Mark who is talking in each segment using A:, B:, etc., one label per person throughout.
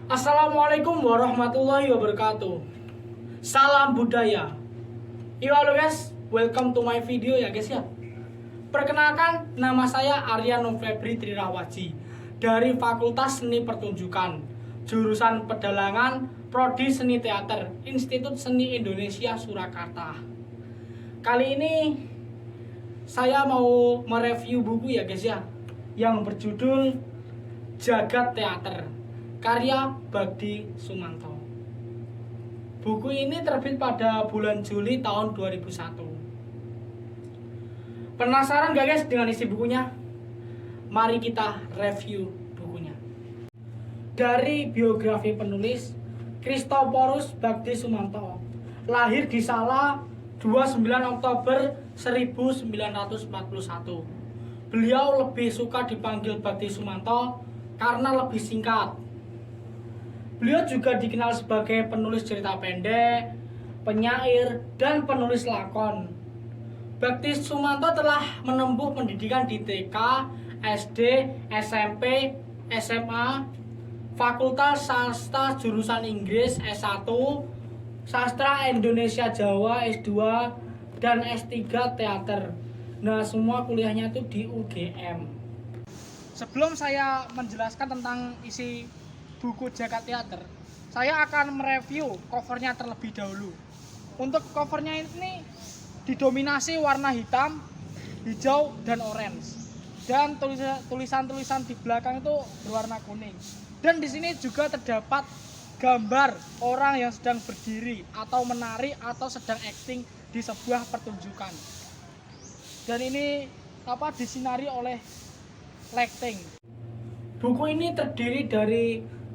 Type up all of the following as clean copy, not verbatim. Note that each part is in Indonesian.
A: Assalamualaikum warahmatullahi wabarakatuh. Salam budaya. Yo halo guys, welcome to my video ya guys ya. Perkenalkan, nama saya Aryan Febri Trirawaji dari Fakultas Seni Pertunjukan, jurusan Pedalangan, Prodi Seni Teater, Institut Seni Indonesia Surakarta. Kali ini saya mau mereview buku ya guys ya, yang berjudul Jagat Teater, karya Bagdi Sumanto. Buku ini terbit pada bulan Juli tahun 2001. Penasaran gak guys dengan isi bukunya? Mari kita review bukunya. Dari biografi penulis, Christophorus Bagdi Sumanto lahir di Sala 29 Oktober 1941. Beliau lebih suka dipanggil Bagdi Sumanto karena lebih singkat. Beliau juga dikenal sebagai penulis cerita pendek, penyair, dan penulis lakon. Bagdi Sumanto telah menempuh pendidikan di TK, SD, SMP, SMA, Fakultas Sastra jurusan Inggris S1, Sastra Indonesia Jawa S2, dan S3 Teater. Nah, semua kuliahnya itu di UGM. Sebelum saya menjelaskan tentang isi buku Jagat Teater, saya akan mereview covernya terlebih dahulu. Untuk covernya ini didominasi warna hitam, hijau, dan orange, dan tulisan-tulisan di belakang itu berwarna kuning. Dan di sini juga terdapat gambar orang yang sedang berdiri atau menari atau sedang acting di sebuah pertunjukan. Dan ini disinari oleh lighting. Buku ini terdiri dari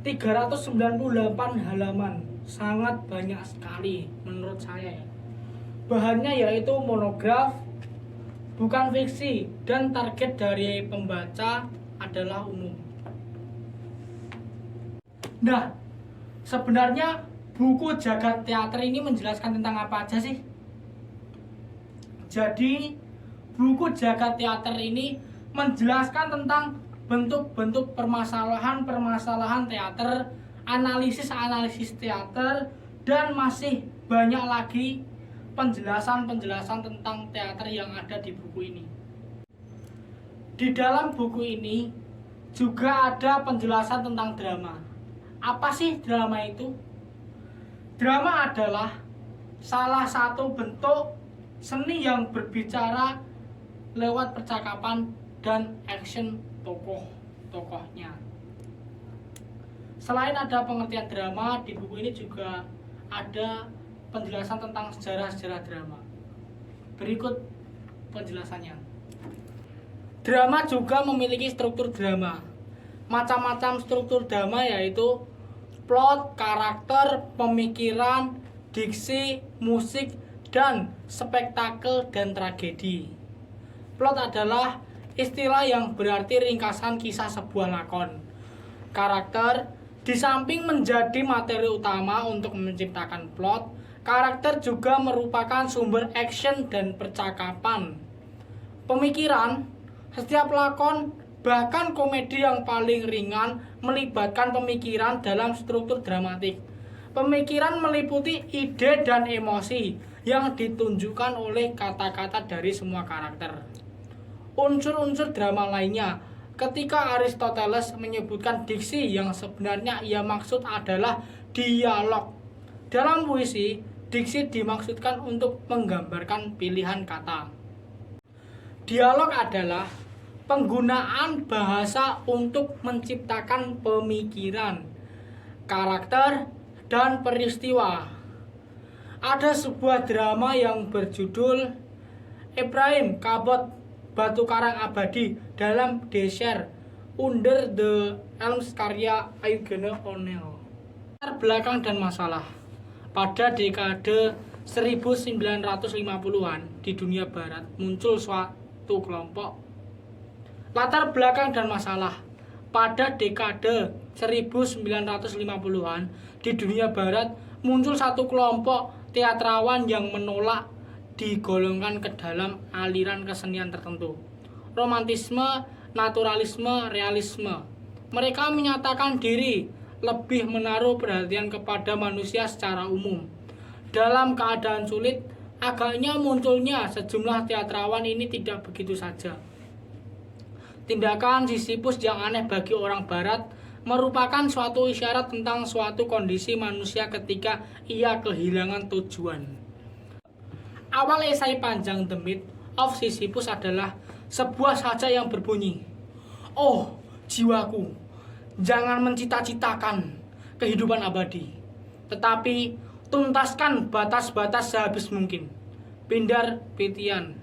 A: 398 halaman, sangat banyak sekali menurut saya. Bahannya yaitu monograf, bukan fiksi, dan target dari pembaca adalah umum. Nah, sebenarnya buku Jagat Teater ini menjelaskan tentang apa aja sih? Jadi, buku Jagat Teater ini menjelaskan tentang bentuk-bentuk permasalahan teater, analisis teater, dan masih banyak lagi penjelasan tentang teater yang ada di buku ini. Di dalam buku ini juga ada penjelasan tentang drama. Apa sih drama itu? Drama adalah salah satu bentuk seni yang berbicara lewat percakapan dan action tokoh-tokohnya. Selain ada pengertian drama, di buku ini juga ada penjelasan tentang sejarah-sejarah drama. Berikut penjelasannya. Drama juga memiliki struktur drama. Macam-macam struktur drama yaitu plot, karakter, pemikiran, diksi, musik, dan spektakel dan tragedi. Plot adalah istilah yang berarti ringkasan kisah sebuah lakon. Karakter, di samping menjadi materi utama untuk menciptakan plot, karakter juga merupakan sumber action dan percakapan. Pemikiran, setiap lakon, bahkan komedi yang paling ringan, melibatkan pemikiran dalam struktur dramatik. Pemikiran meliputi ide dan emosi yang ditunjukkan oleh kata-kata dari semua karakter. Unsur-unsur drama lainnya, ketika Aristoteles menyebutkan diksi, yang sebenarnya ia maksud adalah dialog. Dalam puisi, diksi dimaksudkan untuk menggambarkan pilihan kata. Dialog adalah penggunaan bahasa untuk menciptakan pemikiran, karakter, dan peristiwa. Ada sebuah drama yang berjudul Ibrahim Cabot Batu Karang Abadi dalam Desert Under the Elms karya Eugene O'Neill. Latar belakang dan masalah. Pada dekade 1950-an di dunia barat muncul suatu kelompok. Latar belakang dan masalah. Pada dekade 1950-an di dunia barat muncul satu kelompok teatrawan yang menolak digolongkan ke dalam aliran kesenian tertentu. Romantisme, naturalisme, realisme. Mereka menyatakan diri lebih menaruh perhatian kepada manusia secara umum. Dalam keadaan sulit, agaknya munculnya sejumlah teatrawan ini tidak begitu saja. Tindakan Sisyphus yang aneh bagi orang barat merupakan suatu isyarat tentang suatu kondisi manusia ketika ia kehilangan tujuan. Awal esai panjang The Myth of Sisyphus adalah sebuah sajak yang berbunyi, "Oh, jiwaku, jangan mencita-citakan kehidupan abadi, tetapi tuntaskan batas-batas sehabis mungkin." Pindar Pitian.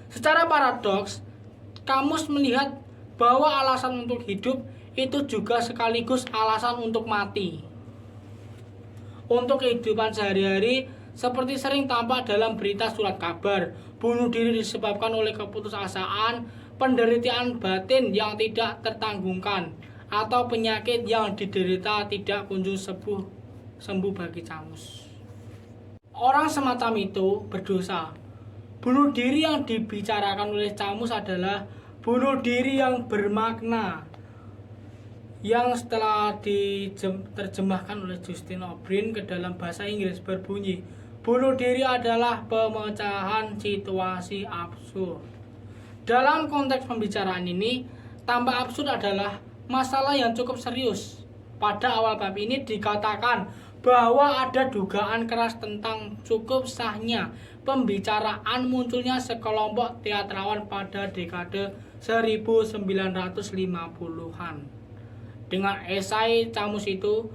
A: Secara paradoks, kamus melihat bahwa alasan untuk hidup itu juga sekaligus alasan untuk mati. Untuk kehidupan sehari-hari, seperti sering tampak dalam berita surat kabar, bunuh diri disebabkan oleh keputusasaan, penderitaan batin yang tidak tertanggungkan, atau penyakit yang diderita tidak kunjung sembuh bagi Camus. Orang semacam itu berdosa. Bunuh diri yang dibicarakan oleh Camus adalah bunuh diri yang bermakna, yang setelah diterjemahkan oleh Justin O'Brien ke dalam bahasa Inggris berbunyi, bunuh diri adalah pemecahan situasi absurd. Dalam konteks pembicaraan ini, tambah absurd adalah masalah yang cukup serius. Pada awal bab ini dikatakan bahwa ada dugaan keras tentang cukup sahnya pembicaraan munculnya sekelompok teatrawan pada dekade 1950-an. Dengan esai Camus itu,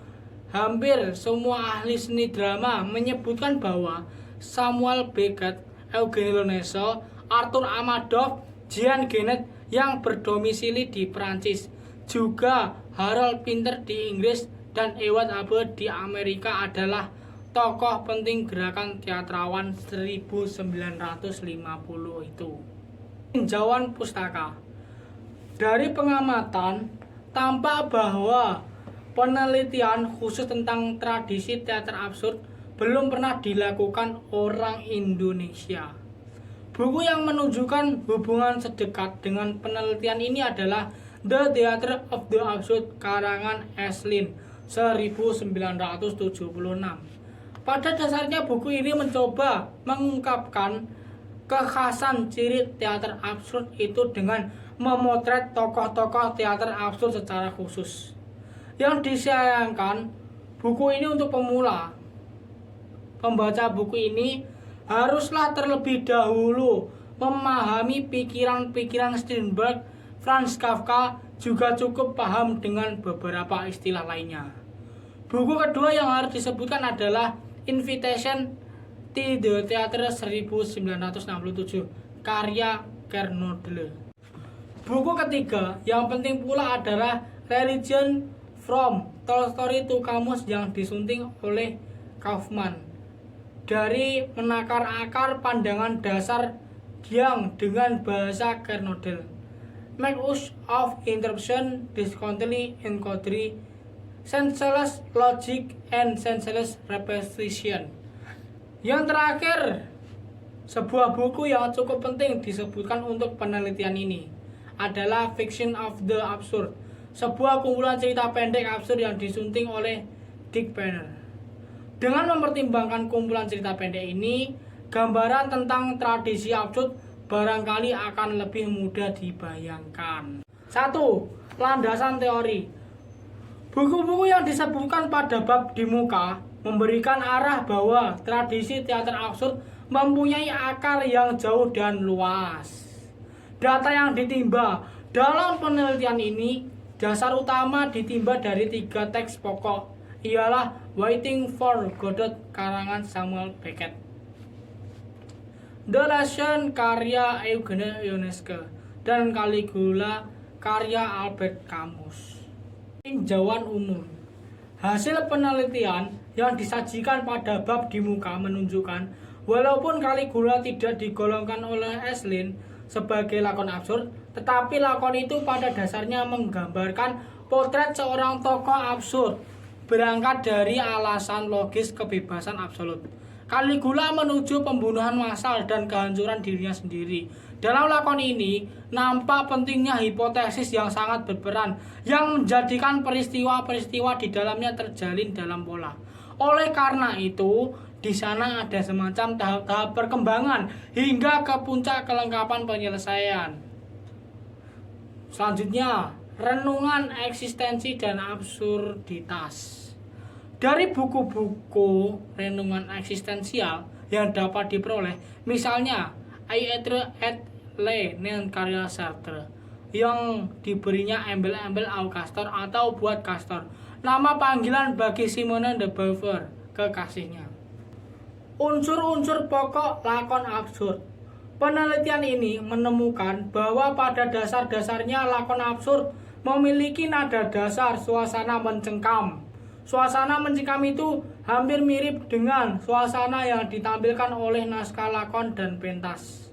A: hampir semua ahli seni drama menyebutkan bahwa Samuel Beckett, Eugène Ionesco, Arthur Amadov, Jean Genet yang berdomisili di Prancis, juga Harold Pinter di Inggris dan Edward Abbey di Amerika adalah tokoh penting gerakan teatrawan 1950 itu. Tinjauan pustaka. Dari pengamatan, tampak bahwa penelitian khusus tentang tradisi teater absurd belum pernah dilakukan orang Indonesia. Buku yang menunjukkan hubungan sedekat dengan penelitian ini adalah The Theatre of the Absurd karangan Eslin 1976. Pada dasarnya buku ini mencoba mengungkapkan kekhasan ciri teater absurd itu dengan memotret tokoh-tokoh teater absurd secara khusus. Yang disayangkan, buku ini untuk pemula. Pembaca buku ini haruslah terlebih dahulu memahami pikiran-pikiran Strindberg, Franz Kafka, juga cukup paham dengan beberapa istilah lainnya. Buku kedua yang harus disebutkan adalah Invitation to the Theatre 1967, karya Kernodle. Buku ketiga yang penting pula adalah Religion from Tolstoy to Camus yang disunting oleh Kaufman. Dari menakar akar pandangan dasar yang dengan bahasa Kernodle, make use of interruption, discontinuity, encodery, senseless logic, and senseless repetition. Yang terakhir, sebuah buku yang cukup penting disebutkan untuk penelitian ini adalah Fiction of the Absurd, sebuah kumpulan cerita pendek absurd yang disunting oleh Dick Penner. Dengan mempertimbangkan kumpulan cerita pendek ini, gambaran tentang tradisi absurd barangkali akan lebih mudah dibayangkan. 1. Landasan teori. Buku-buku yang disebutkan pada bab di muka memberikan arah bahwa tradisi teater absurd mempunyai akar yang jauh dan luas. Data yang ditimba dalam penelitian ini, dasar utama ditimba dari 3 teks pokok, ialah Waiting for Godot karangan Samuel Beckett, The Lesson karya Eugène Ionesco, dan Caligula karya Albert Camus. Tinjauan umum. Hasil penelitian yang disajikan pada bab di muka menunjukkan walaupun Caligula tidak digolongkan oleh Eslin sebagai lakon absurd, tetapi lakon itu pada dasarnya menggambarkan potret seorang tokoh absurd berangkat dari alasan logis kebebasan absolut. Caligula menuju pembunuhan massal dan kehancuran dirinya sendiri. Dalam lakon ini, nampak pentingnya hipotesis yang sangat berperan, yang menjadikan peristiwa-peristiwa di dalamnya terjalin dalam pola. Oleh karena itu, di sana ada semacam tahap-tahap perkembangan hingga ke puncak kelengkapan penyelesaian. Selanjutnya, renungan eksistensi dan absurditas. Dari buku-buku renungan eksistensial yang dapat diperoleh, misalnya I Etre et Le dengan karya Sartre, yang diberinya embel-embel au Castor atau buat Castor, nama panggilan bagi Simone de Beauvoir, kekasihnya. Unsur-unsur pokok lakon absurd. Penelitian ini menemukan bahwa pada dasar-dasarnya lakon absurd memiliki nada dasar suasana mencengkam. Suasana mencengkam itu hampir mirip dengan suasana yang ditampilkan oleh naskah lakon dan pentas.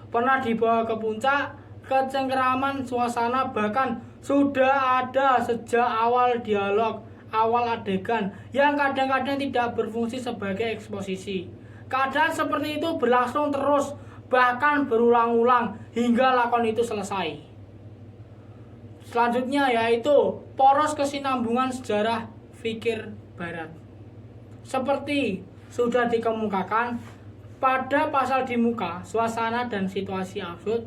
A: Pernah dibawa ke puncak, kecengkeraman suasana bahkan sudah ada sejak awal dialog, awal adegan, yang kadang-kadang tidak berfungsi sebagai eksposisi. Keadaan seperti itu berlangsung terus, bahkan berulang-ulang hingga lakon itu selesai. Selanjutnya yaitu poros kesinambungan sejarah fikir barat. Seperti sudah dikemukakan pada pasal di muka, suasana dan situasi absurd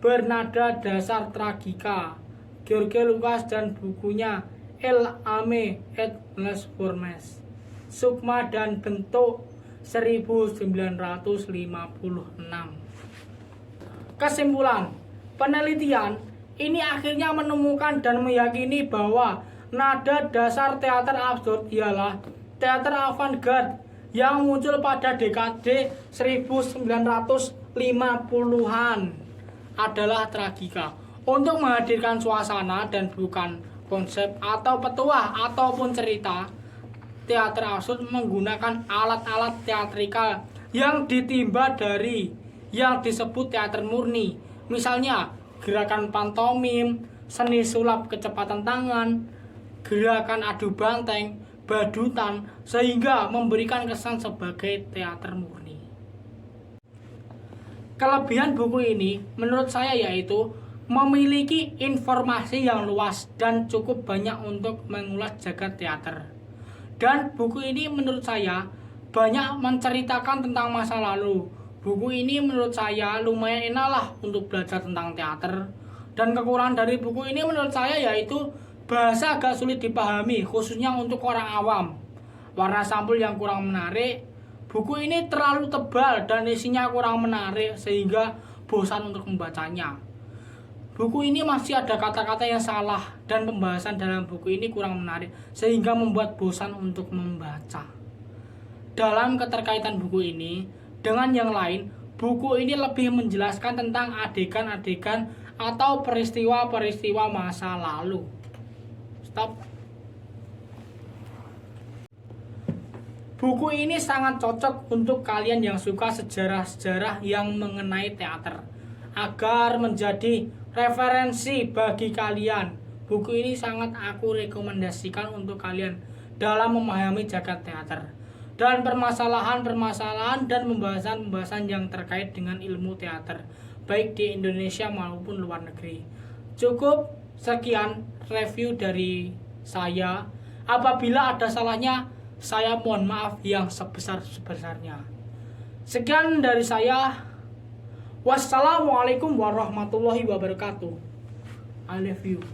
A: bernada dasar tragika. George Lucas dan bukunya El Ame et les Formes, Sukma dan Bentuk 1956. Kesimpulan, penelitian ini akhirnya menemukan dan meyakini bahwa nada dasar teater absurd ialah teater avant-garde yang muncul pada dekade 1950-an adalah tragika untuk menghadirkan suasana dan bukan konsep atau petuah ataupun cerita. Teater absurd menggunakan alat-alat teatrikal yang ditimba dari yang disebut teater murni, misalnya gerakan pantomim, seni sulap kecepatan tangan, gerakan adu banteng, badutan, sehingga memberikan kesan sebagai teater murni. Kelebihan buku ini menurut saya yaitu memiliki informasi yang luas dan cukup banyak untuk mengulas jagat teater. Dan buku ini menurut saya banyak menceritakan tentang masa lalu. Buku ini menurut saya lumayan enak lah untuk belajar tentang teater. Dan kekurangan dari buku ini menurut saya yaitu bahasa agak sulit dipahami, khususnya untuk orang awam. Warna sampul yang kurang menarik. Buku ini terlalu tebal dan isinya kurang menarik sehingga bosan untuk membacanya. Buku ini masih ada kata-kata yang salah dan pembahasan dalam buku ini kurang menarik sehingga membuat bosan untuk membaca. Dalam keterkaitan buku ini dengan yang lain, buku ini lebih menjelaskan tentang adegan-adegan atau peristiwa-peristiwa masa lalu. Stop. Buku ini sangat cocok untuk kalian yang suka sejarah-sejarah yang mengenai teater, agar menjadi referensi bagi kalian. Buku ini sangat aku rekomendasikan untuk kalian dalam memahami jagat teater dan permasalahan-permasalahan dan pembahasan-pembahasan yang terkait dengan ilmu teater, baik di Indonesia maupun luar negeri. Cukup sekian review dari saya. Apabila ada salahnya, saya mohon maaf yang sebesar-besarnya. Sekian dari saya. Wassalamualaikum warahmatullahi wabarakatuh. I love you.